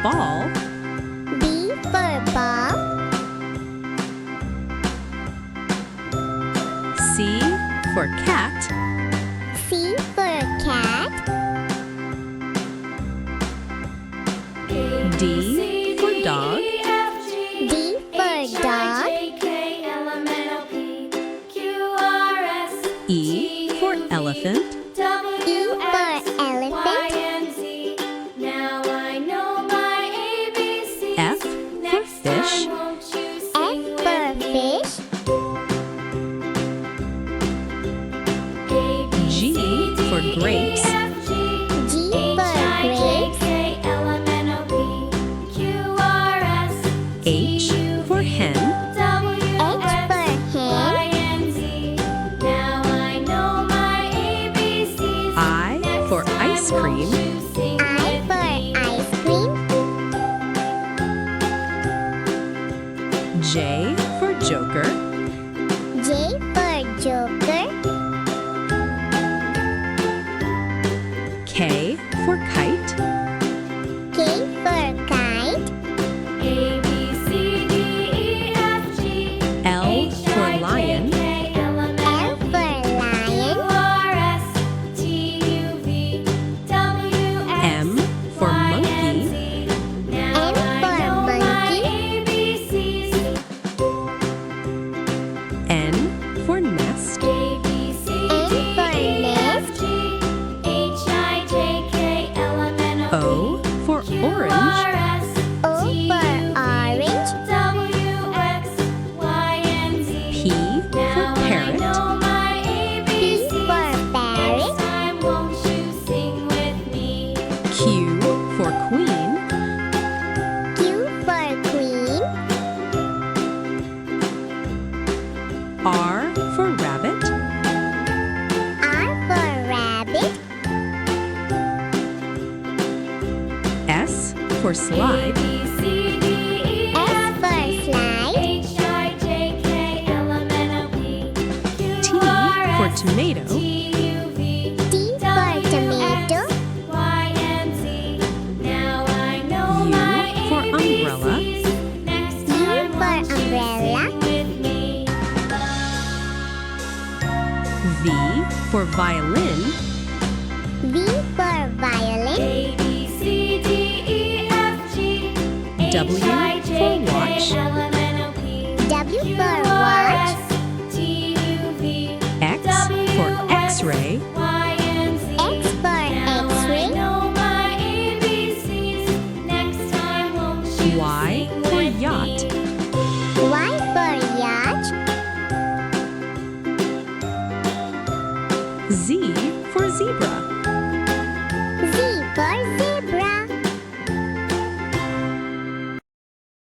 ball. B for ball. C for cat. C for cat. D for dog. D for dog. E for elephant. E for elephant. F for fish. F for fish. G for grapes. G for grapes. H for hen. H for hen. I for ice cream. I for ice cream. J for joker. J for joker. K for kite. K for kite. L for lion. L for lion. M for monkey. M for monkey. N for nest. N for nest. O for orange. O for orange. P for parrot. P for parrot. Q for queen. Q for queen. R for rabbit. R for rabbit. S for slide. S for slide. T for tomato. T for tomato. U for umbrella. U for umbrella. V for violin. V for violin. W for watch. W for watch. X for x-ray. X for x-ray. Y for yacht. Y for yacht. Z